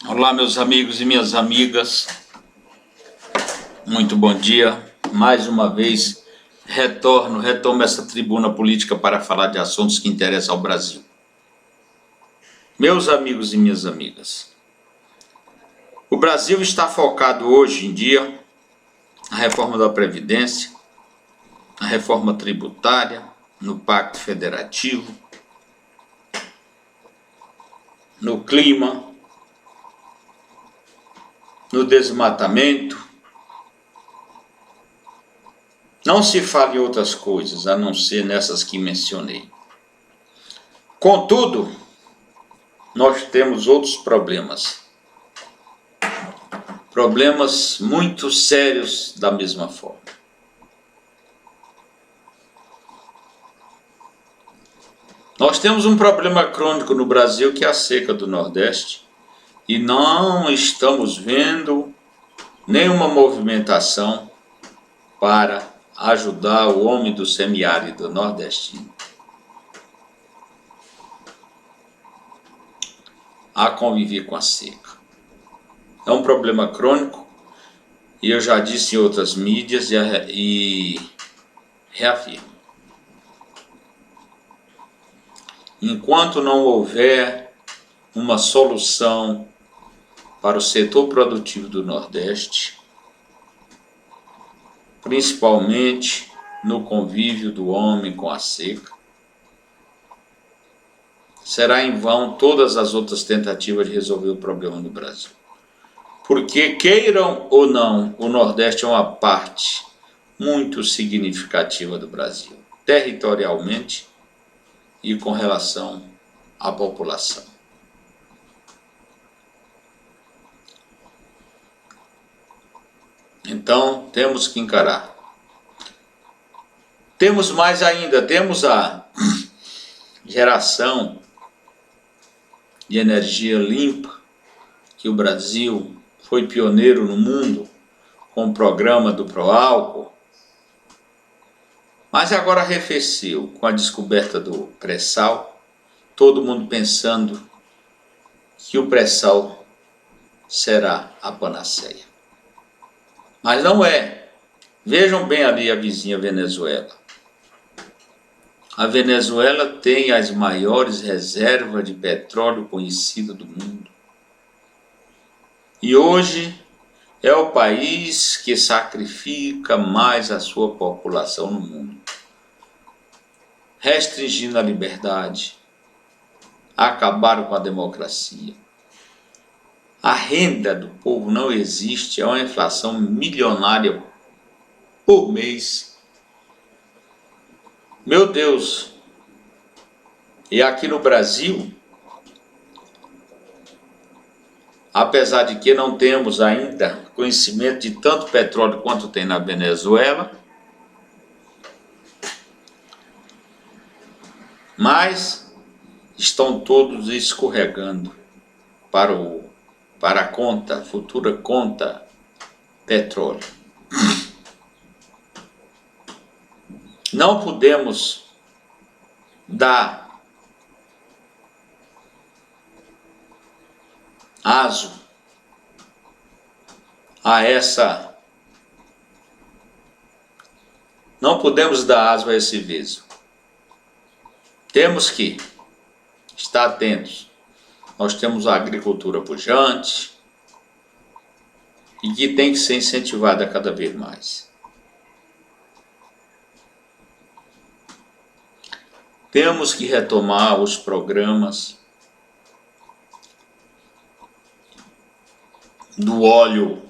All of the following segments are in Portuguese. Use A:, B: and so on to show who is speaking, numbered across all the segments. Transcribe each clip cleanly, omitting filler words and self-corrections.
A: Olá, meus amigos e minhas amigas, muito bom dia. Mais uma vez, retomo essa tribuna política para falar de assuntos que interessam ao Brasil. Meus amigos e minhas amigas, o Brasil está focado hoje em dia na reforma da Previdência, na reforma tributária, no Pacto Federativo, no clima, no desmatamento. Não se fala em outras coisas, a não ser nessas que mencionei. Contudo, nós temos outros problemas. Problemas muito sérios da mesma forma. Nós temos um problema crônico no Brasil que é a seca do Nordeste e não estamos vendo nenhuma movimentação para ajudar o homem do semiárido nordestino a conviver com a seca. É um problema crônico e eu já disse em outras mídias e reafirmo. Enquanto não houver uma solução para o setor produtivo do Nordeste, principalmente no convívio do homem com a seca, será em vão todas as outras tentativas de resolver o problema no Brasil. Porque, queiram ou não, o Nordeste é uma parte muito significativa do Brasil, territorialmente e com relação à população. Então, temos que encarar. Temos mais ainda, temos a geração de energia limpa, que o Brasil foi pioneiro no mundo com o programa do Proálcool, mas agora arrefeceu com a descoberta do pré-sal, todo mundo pensando que o pré-sal será a panaceia. Mas não é. Vejam bem ali a vizinha Venezuela. A Venezuela tem as maiores reservas de petróleo conhecidas do mundo. E hoje é o país que sacrifica mais a sua população no mundo, restringindo a liberdade, acabaram com a democracia. A renda do povo não existe, é uma inflação milionária por mês. Meu Deus! E aqui no Brasil, apesar de que não temos ainda conhecimento de tanto petróleo quanto tem na Venezuela, mas estão todos escorregando para a conta, futura conta petróleo. Não podemos dar aso a essa. Não podemos dar aso a esse veso. Temos que estar atentos. Nós temos a agricultura pujante e que tem que ser incentivada cada vez mais. Temos que retomar os programas do óleo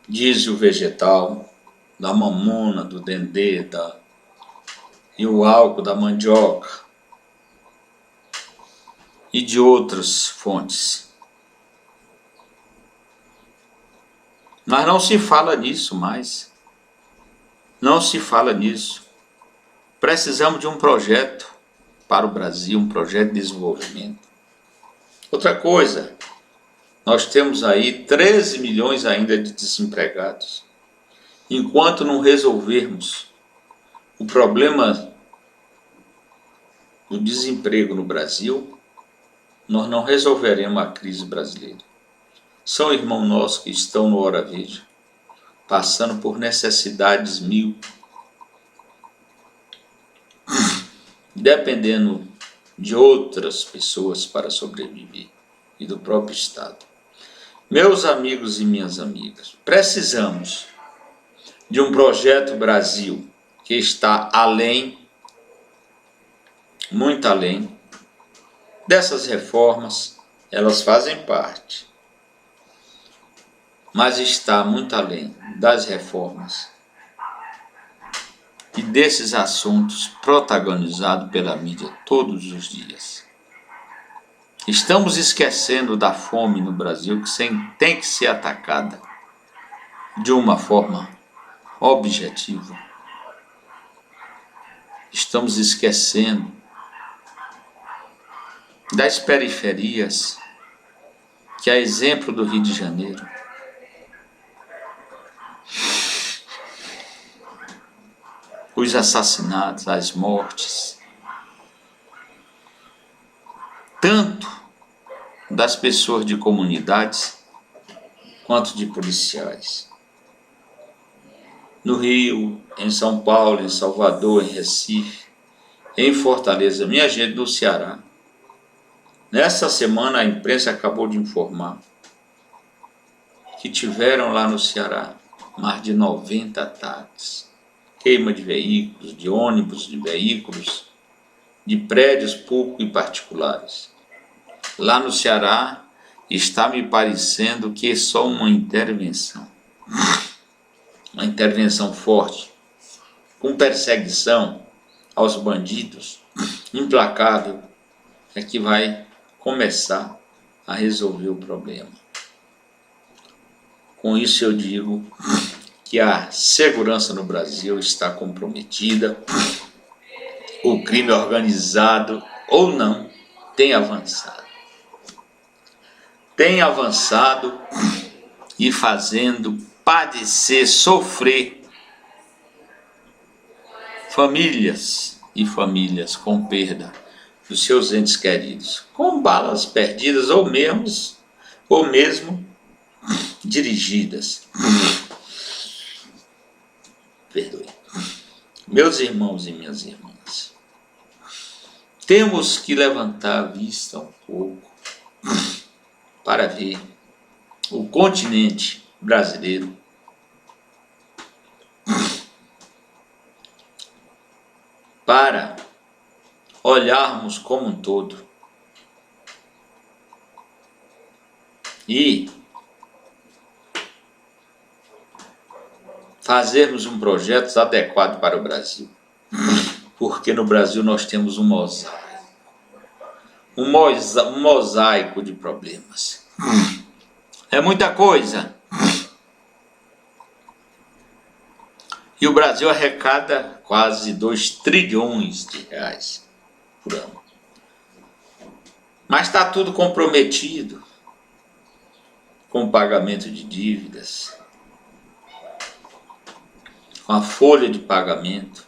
A: diesel vegetal, da mamona, do dendê, e o álcool da mandioca e de outras fontes. Mas não se fala nisso mais. Não se fala nisso. Precisamos de um projeto para o Brasil, um projeto de desenvolvimento. Outra coisa, nós temos aí 13 milhões ainda de desempregados. Enquanto não resolvermos o problema do desemprego no Brasil, nós não resolveremos a crise brasileira. São irmãos nossos que estão no Hora Verde, passando por necessidades mil, dependendo de outras pessoas para sobreviver e do próprio Estado. Meus amigos e minhas amigas, precisamos de um projeto Brasil que está além, muito além dessas reformas. Elas fazem parte, mas está muito além das reformas e desses assuntos protagonizados pela mídia todos os dias. Estamos esquecendo da fome no Brasil, que tem que ser atacada de uma forma objetiva. Estamos esquecendo das periferias, que é exemplo do Rio de Janeiro. Os assassinatos, as mortes, tanto das pessoas de comunidades quanto de policiais. No Rio, em São Paulo, em Salvador, em Recife, em Fortaleza, minha gente, no Ceará. Nessa semana a imprensa acabou de informar que tiveram lá no Ceará mais de 90 ataques. Queima de veículos, de ônibus, de veículos, de prédios públicos e particulares. Lá no Ceará está me parecendo que é só uma intervenção forte, com perseguição aos bandidos, implacável, é que vai começar a resolver o problema. Com isso eu digo que a segurança no Brasil está comprometida, o crime organizado ou não tem avançado. Tem avançado e fazendo padecer, sofrer famílias e famílias com perda dos seus entes queridos, com balas perdidas ou mesmo dirigidas. Perdoe. Meus irmãos e minhas irmãs, temos que levantar a vista um pouco para ver o continente brasileiro para olharmos como um todo e fazermos um projeto adequado para o Brasil, porque no Brasil nós temos um mosaico de problemas. É muita coisa. E o Brasil arrecada quase 2 trilhões de reais por ano. Mas está tudo comprometido com o pagamento de dívidas, com a folha de pagamento.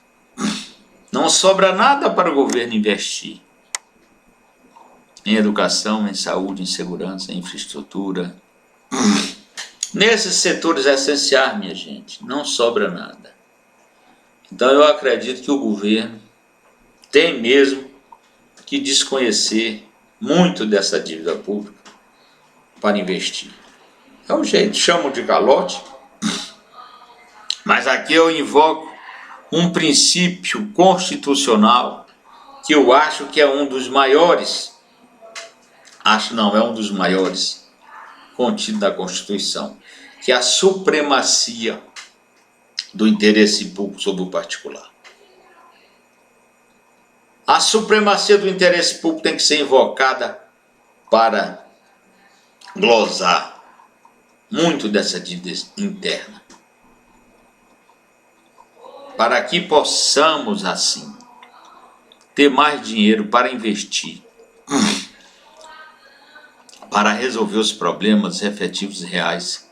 A: Não sobra nada para o governo investir em educação, em saúde, em segurança, em infraestrutura. Nesses setores essenciais, minha gente, não sobra nada. Então eu acredito que o governo tem mesmo que desconhecer muito dessa dívida pública para investir. É um jeito, chamam de calote, mas aqui eu invoco um princípio constitucional que eu acho que é um dos maiores, é um dos maiores contido da Constituição, que é a supremacia do interesse público sobre o particular. A supremacia do interesse público tem que ser invocada para glosar muito dessa dívida interna, para que possamos, assim, ter mais dinheiro para investir, para resolver os problemas efetivos e reais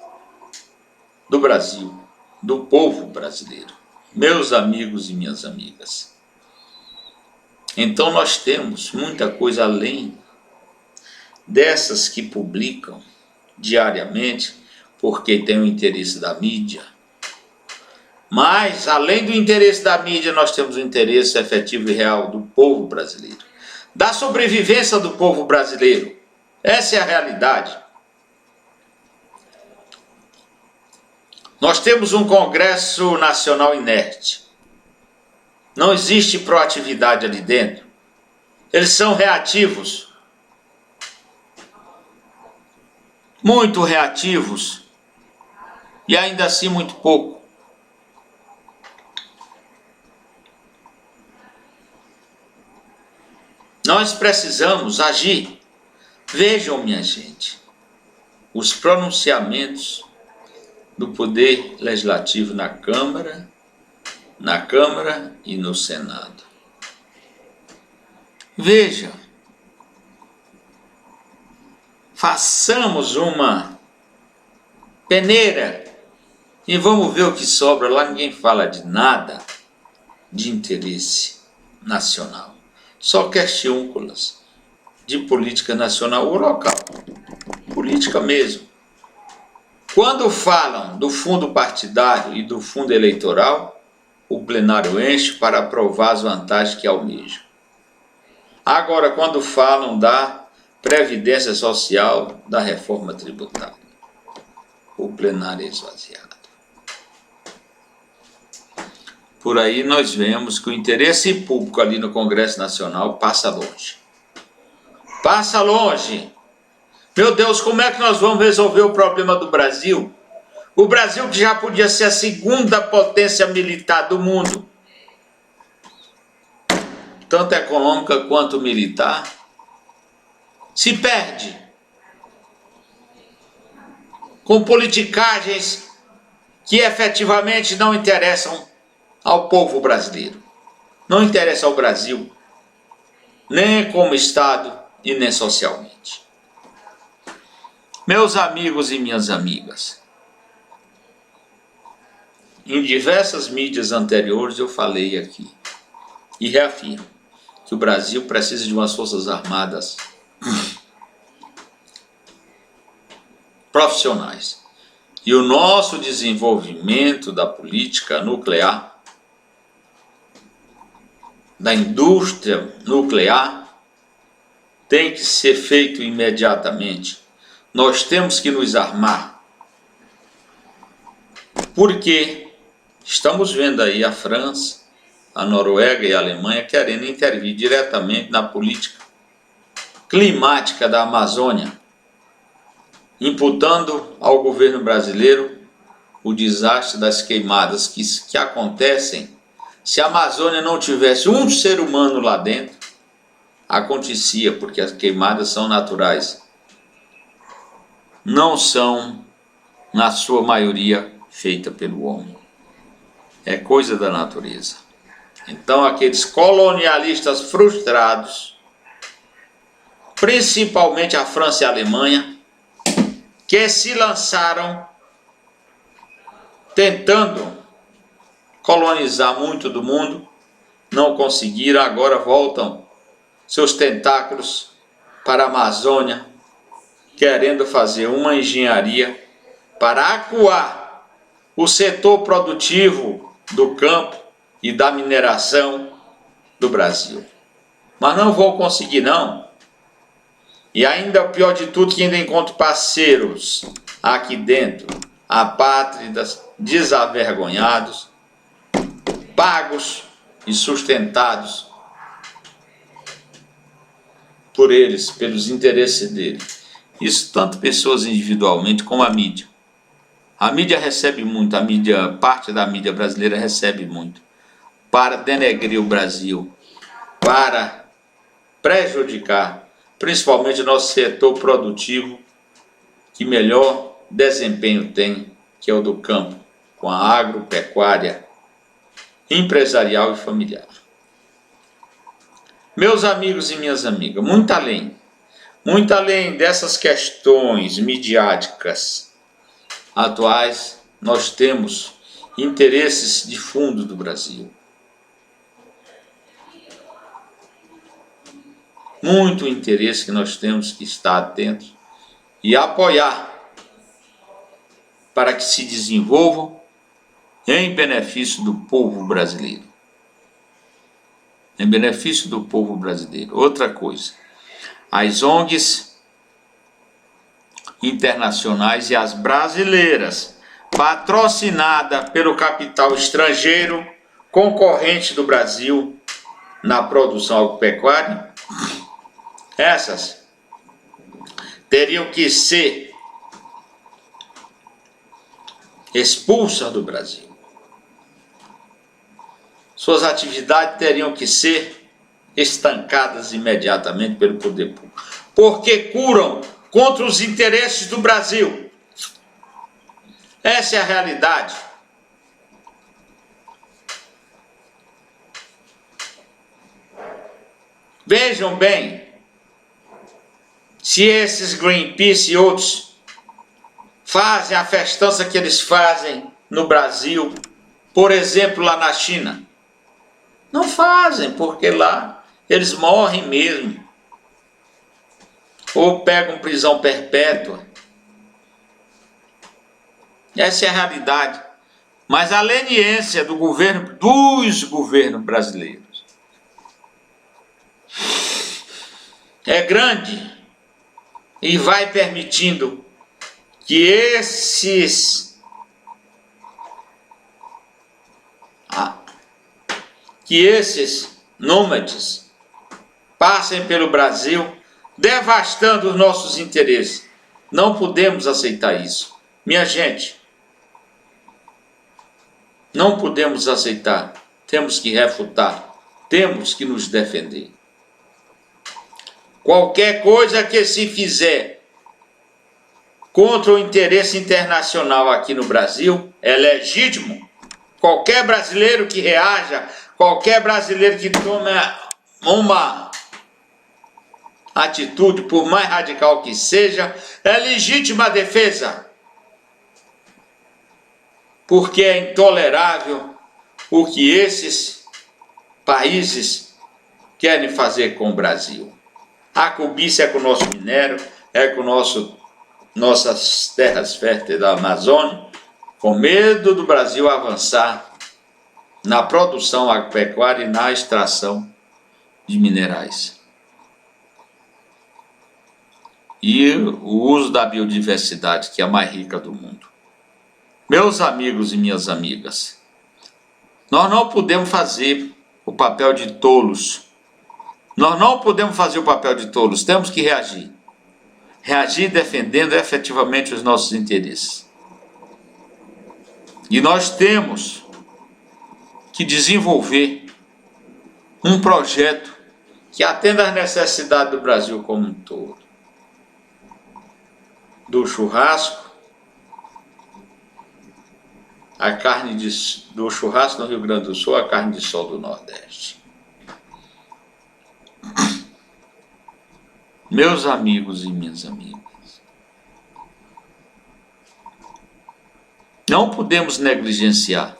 A: do Brasil, do povo brasileiro, meus amigos e minhas amigas. Então nós temos muita coisa além dessas que publicam diariamente, porque tem o interesse da mídia. Mas, além do interesse da mídia, nós temos o interesse efetivo e real do povo brasileiro, da sobrevivência do povo brasileiro. Essa é a realidade. Nós temos um Congresso Nacional inerte. Não existe proatividade ali dentro. Eles são reativos. Muito reativos. E ainda assim muito pouco. Nós precisamos agir. Vejam, minha gente, os pronunciamentos do Poder Legislativo na Câmara e no Senado. Vejam, façamos uma peneira e vamos ver o que sobra. Lá ninguém fala de nada de interesse nacional, só questiúnculas de política nacional ou local, política mesmo. Quando falam do fundo partidário e do fundo eleitoral, o plenário enche para aprovar as vantagens que almejam. Agora, quando falam da previdência social, da reforma tributária, o plenário é esvaziado. Por aí nós vemos que o interesse público ali no Congresso Nacional passa longe. Passa longe. Meu Deus, como é que nós vamos resolver o problema do Brasil? O Brasil, que já podia ser a segunda potência militar do mundo, tanto econômica quanto militar, se perde com politicagens que efetivamente não interessam ao povo brasileiro. Não interessa ao Brasil, nem como Estado e nem socialmente. Meus amigos e minhas amigas, em diversas mídias anteriores eu falei aqui e reafirmo que o Brasil precisa de umas forças armadas profissionais. E o nosso desenvolvimento da política nuclear, da indústria nuclear, tem que ser feito imediatamente. Nós temos que nos armar, porque estamos vendo aí a França, a Noruega e a Alemanha querendo intervir diretamente na política climática da Amazônia, imputando ao governo brasileiro o desastre das queimadas que acontecem. Se a Amazônia não tivesse um ser humano lá dentro, acontecia, porque as queimadas são naturais. Não são, na sua maioria, feitas pelo homem. É coisa da natureza. Então, aqueles colonialistas frustrados, principalmente a França e a Alemanha, que se lançaram tentando colonizar muito do mundo, não conseguiram, agora voltam seus tentáculos para a Amazônia, querendo fazer uma engenharia para acuar o setor produtivo do campo e da mineração do Brasil. Mas não vão conseguir, não. E ainda o pior de tudo, que ainda encontro parceiros aqui dentro, apátridas, desavergonhados, pagos e sustentados por eles, pelos interesses deles. Isso tanto pessoas individualmente como a mídia. A mídia recebe muito, parte da mídia brasileira recebe muito, para denegrir o Brasil, para prejudicar, principalmente o nosso setor produtivo, que melhor desempenho tem, que é o do campo, com a agropecuária, empresarial e familiar. Meus amigos e minhas amigas, muito além dessas questões midiáticas atuais, nós temos interesses de fundo do Brasil. muito interesse que nós temos que estar atentos e apoiar para que se desenvolvam em benefício do povo brasileiro. Em benefício do povo brasileiro. Outra coisa, as ONGs internacionais e as brasileiras, patrocinada pelo capital estrangeiro, concorrente do Brasil na produção agropecuária, essas teriam que ser expulsas do Brasil. Suas atividades teriam que ser estancadas imediatamente pelo poder público, porque curam contra os interesses do Brasil. Essa é a realidade. Vejam bem, se esses Greenpeace e outros fazem a festança que eles fazem no Brasil, por exemplo, lá na China, não fazem, porque lá eles morrem mesmo, ou pegam prisão perpétua. Essa é a realidade. Mas a leniência dos governos brasileiros é grande e vai permitindo que esses nômades passem pelo Brasil, devastando os nossos interesses. Não podemos aceitar isso. Minha gente, não podemos aceitar. Temos que refutar. Temos que nos defender. Qualquer coisa que se fizer contra o interesse internacional aqui no Brasil é legítimo. Qualquer brasileiro que reaja, qualquer brasileiro que tome uma atitude, por mais radical que seja, é legítima a defesa. Porque é intolerável o que esses países querem fazer com o Brasil. A cobiça é com o nosso minério, é com nossas terras férteis da Amazônia, com medo do Brasil avançar na produção agropecuária e na extração de minerais. E o uso da biodiversidade, que é a mais rica do mundo. Meus amigos e minhas amigas, nós não podemos fazer o papel de tolos. Nós não podemos fazer o papel de tolos, temos que reagir. Reagir defendendo efetivamente os nossos interesses. E nós temos que desenvolver um projeto que atenda às necessidades do Brasil como um todo. Do churrasco, do churrasco no Rio Grande do Sul, a carne de sol do Nordeste. Meus amigos e minhas amigas, não podemos negligenciar.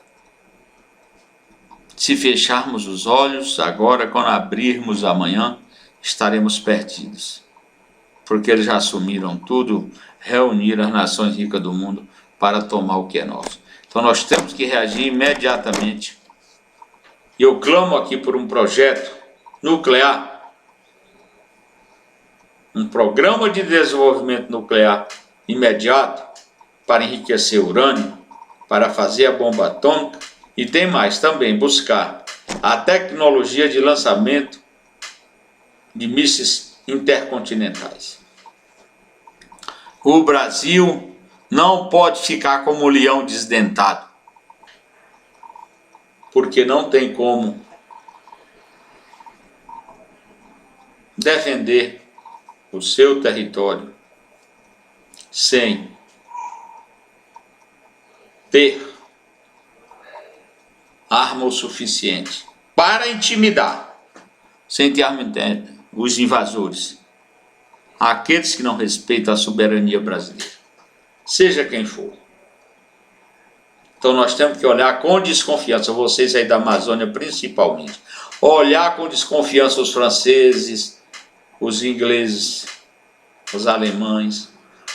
A: Se fecharmos os olhos agora, quando abrirmos amanhã, estaremos perdidos. Porque eles já assumiram tudo, reuniram as nações ricas do mundo para tomar o que é nosso. Então nós temos que reagir imediatamente. E eu clamo aqui por um projeto nuclear, um programa de desenvolvimento nuclear imediato para enriquecer urânio, para fazer a bomba atômica e tem mais também, buscar a tecnologia de lançamento de mísseis intercontinentais. O Brasil não pode ficar como um leão desdentado, porque não tem como defender o seu território sem ter arma o suficiente para intimidar, sem ter arma interna, os invasores, aqueles que não respeitam a soberania brasileira, seja quem for. Então nós temos que olhar com desconfiança, vocês aí da Amazônia principalmente, olhar com desconfiança os franceses, os ingleses, os alemães,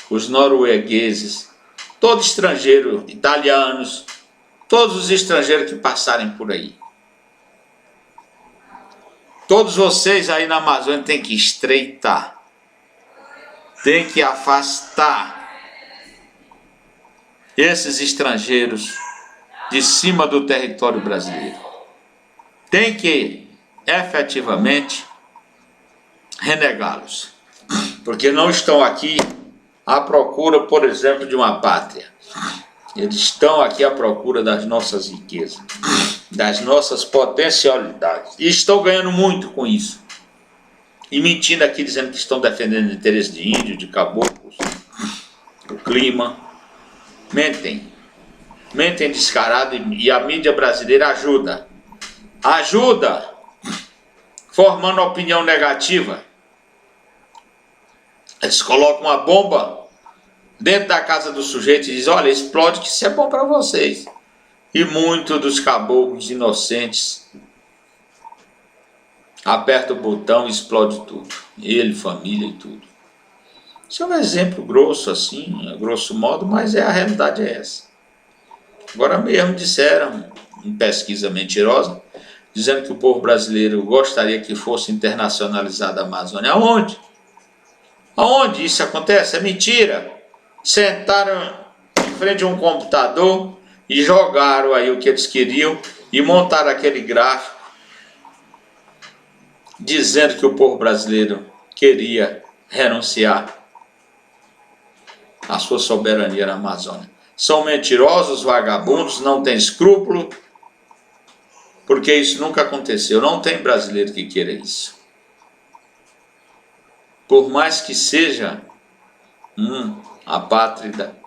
A: os noruegueses, todo estrangeiro, italianos, todos os estrangeiros que passarem por aí. Todos vocês aí na Amazônia têm que estreitar, tem que afastar esses estrangeiros de cima do território brasileiro. Tem que efetivamente renegá-los, porque não estão aqui à procura, por exemplo, de uma pátria. Eles estão aqui à procura das nossas riquezas, das nossas potencialidades, e estão ganhando muito com isso. E mentindo aqui, dizendo que estão defendendo o interesse de índios, de caboclos, o clima. Mentem descarado, e a mídia brasileira ajuda, formando opinião negativa. Eles colocam uma bomba dentro da casa do sujeito e dizem: olha, explode que isso é bom para vocês. E muitos dos caboclos inocentes aperta o botão e explode tudo. Ele, família e tudo. Isso é um exemplo grosso assim, a grosso modo, mas a realidade é essa. Agora mesmo disseram, em pesquisa mentirosa, dizendo que o povo brasileiro gostaria que fosse internacionalizada a Amazônia. Aonde? Aonde isso acontece? É mentira. Sentaram em frente a um computador e jogaram aí o que eles queriam e montaram aquele gráfico dizendo que o povo brasileiro queria renunciar à sua soberania na Amazônia. São mentirosos, vagabundos, não têm escrúpulo, porque isso nunca aconteceu. Não tem brasileiro que queira isso. Por mais que seja apátrida,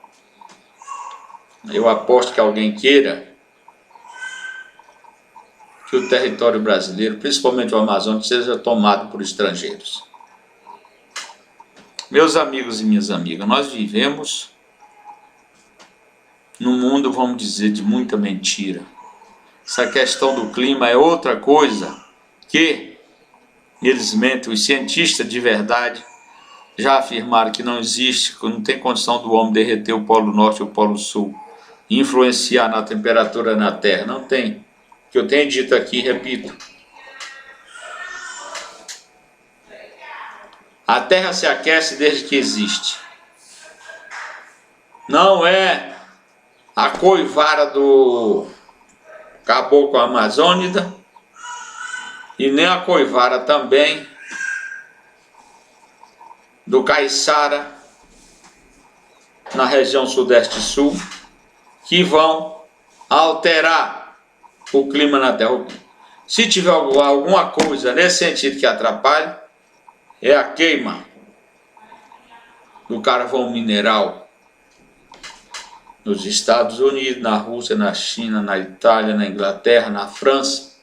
A: eu aposto que alguém queira que o território brasileiro, principalmente o Amazonas, seja tomado por estrangeiros. Meus amigos e minhas amigas, nós vivemos num mundo, vamos dizer, de muita mentira. Essa questão do clima é outra coisa que eles mentem. Os cientistas de verdade já afirmaram que não existe, que não tem condição do homem derreter o Polo Norte ou o Polo Sul e influenciar na temperatura na Terra. Não tem. O que eu tenho dito aqui, repito. A Terra se aquece desde que existe. Não é a coivara do caboclo amazônida e nem a coivara também do caiçara na região sudeste e sul que vão alterar o clima na Terra. Se tiver alguma coisa nesse sentido que atrapalhe, é a queima do carvão mineral nos Estados Unidos, na Rússia, na China, na Itália, na Inglaterra, na França.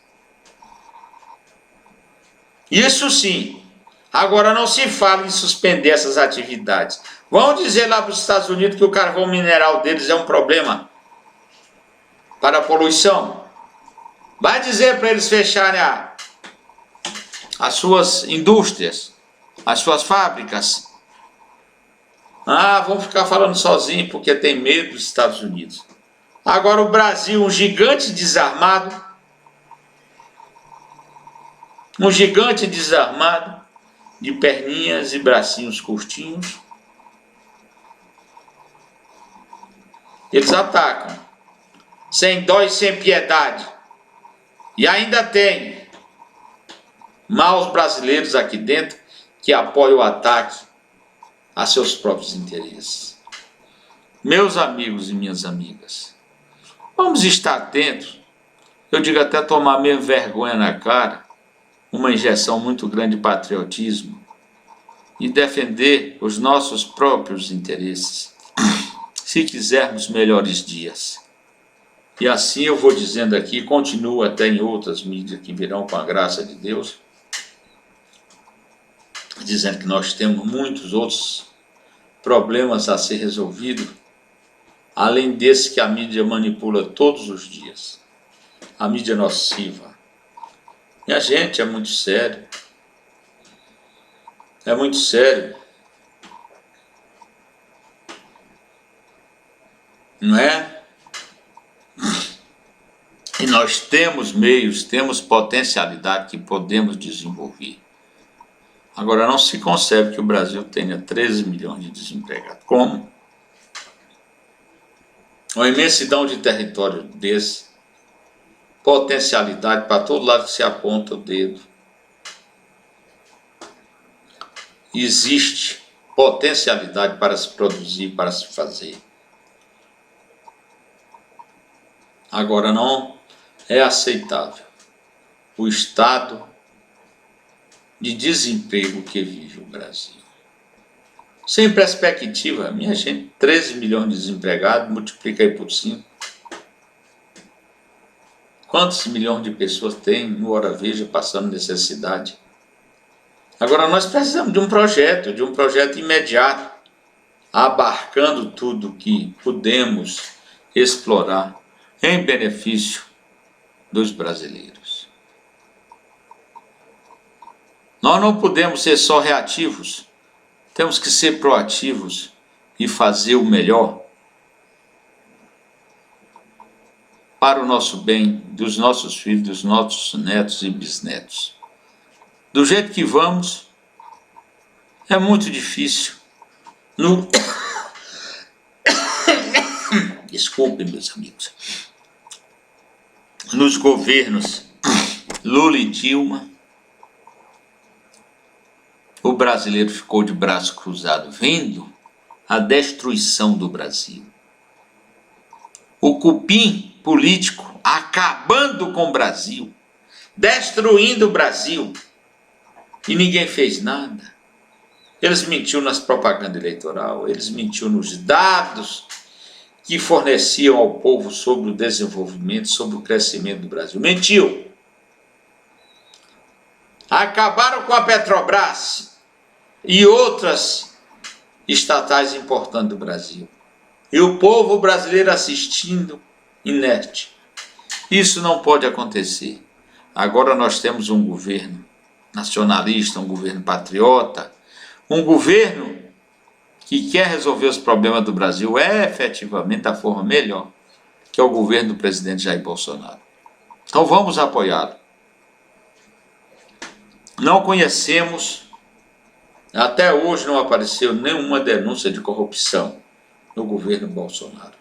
A: Isso sim. Agora não se fala em suspender essas atividades. Vão dizer lá para os Estados Unidos que o carvão mineral deles é um problema para a poluição. Vai dizer para eles fecharem as suas indústrias, as suas fábricas. Vão ficar falando sozinho porque tem medo dos Estados Unidos. Agora o Brasil, um gigante desarmado, de perninhas e bracinhos curtinhos, eles atacam, sem dó e sem piedade. E ainda tem maus brasileiros aqui dentro que apoiam o ataque a seus próprios interesses. Meus amigos e minhas amigas, vamos estar atentos, eu digo até tomar mesmo vergonha na cara, uma injeção muito grande de patriotismo e defender os nossos próprios interesses, se quisermos melhores dias. E assim eu vou dizendo aqui, continuo até em outras mídias que virão com a graça de Deus, dizendo que nós temos muitos outros problemas a ser resolvidos, além desse que a mídia manipula todos os dias. A mídia nociva. E a gente é muito sério. É muito sério, não é? E nós temos meios, temos potencialidade que podemos desenvolver. Agora, não se concebe que o Brasil tenha 13 milhões de desempregados. Como? Uma imensidão de território desse, potencialidade para todo lado que se aponta o dedo. Existe potencialidade para se produzir, para se fazer. Agora, não é aceitável o estado de desemprego que vive o Brasil. Sem perspectiva, minha gente, 13 milhões de desempregados, multiplica aí por 5. Quantos milhões de pessoas tem no Hora Veja passando necessidade? Agora nós precisamos de um projeto imediato, abarcando tudo que podemos explorar em benefício dos brasileiros. Nós não podemos ser só reativos, temos que ser proativos e fazer o melhor para o nosso bem, dos nossos filhos, dos nossos netos e bisnetos. Do jeito que vamos, é muito difícil. Desculpem, meus amigos. Nos governos Lula e Dilma, o brasileiro ficou de braço cruzado, vendo a destruição do Brasil. O cupim político acabando com o Brasil, destruindo o Brasil, e ninguém fez nada. Eles mentiram nas propagandas eleitorais, eles mentiram nos dados que forneciam ao povo sobre o desenvolvimento, sobre o crescimento do Brasil. Mentiu. Acabaram com a Petrobras e outras estatais importantes do Brasil. E o povo brasileiro assistindo, inerte. Isso não pode acontecer. Agora nós temos um governo nacionalista, um governo patriota, um governo que quer resolver os problemas do Brasil efetivamente da forma melhor, que é o governo do presidente Jair Bolsonaro. Então vamos apoiá-lo. Não conhecemos, até hoje não apareceu nenhuma denúncia de corrupção no governo Bolsonaro,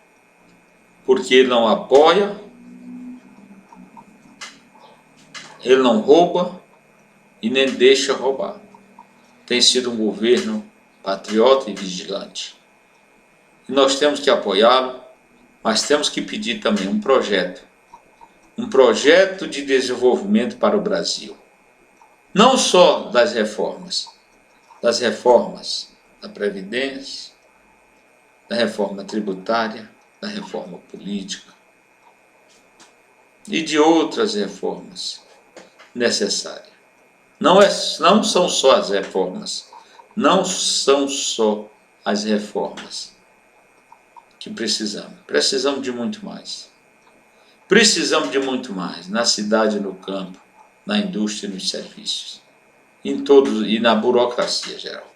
A: porque ele não apoia, ele não rouba e nem deixa roubar. Tem sido um governo patriota e vigilante. E nós temos que apoiá-lo, mas temos que pedir também um projeto de desenvolvimento para o Brasil. Não só das reformas da Previdência, da reforma tributária, da reforma política e de outras reformas necessárias. Não são só as reformas, que precisamos de muito mais. Precisamos de muito mais na cidade, no campo, na indústria e nos serviços, e na burocracia geral,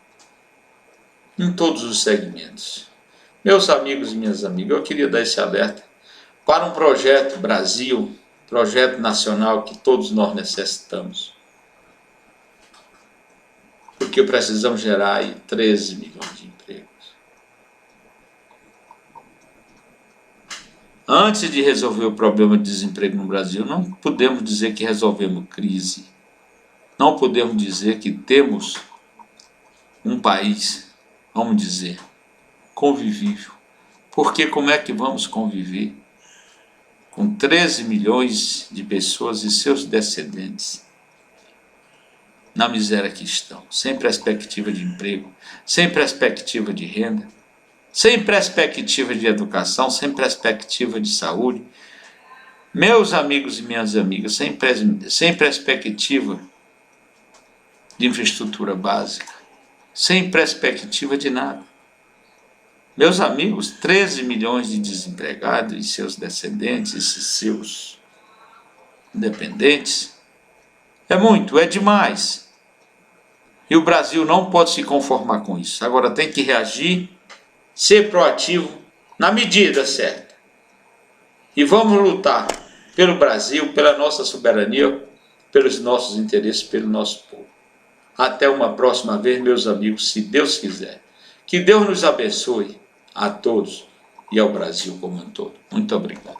A: em todos os segmentos. Meus amigos e minhas amigas, eu queria dar esse alerta para um projeto Brasil, projeto nacional que todos nós necessitamos, porque precisamos gerar aí 13 milhões de empregos. Antes de resolver o problema de desemprego no Brasil, não podemos dizer que resolvemos crise. Não podemos dizer que temos um país, vamos dizer, convivível. Porque como é que vamos conviver com 13 milhões de pessoas e seus descendentes na miséria que estão, sem perspectiva de emprego, sem perspectiva de renda, sem perspectiva de educação, sem perspectiva de saúde? Meus amigos e minhas amigas, sem perspectiva de infraestrutura básica, sem perspectiva de nada. Meus amigos, 13 milhões de desempregados e seus descendentes e seus dependentes, é muito, é demais. E o Brasil não pode se conformar com isso. Agora tem que reagir, ser proativo na medida certa. E vamos lutar pelo Brasil, pela nossa soberania, pelos nossos interesses, pelo nosso povo. Até uma próxima vez, meus amigos, se Deus quiser. Que Deus nos abençoe a todos e ao Brasil como um todo. Muito obrigado.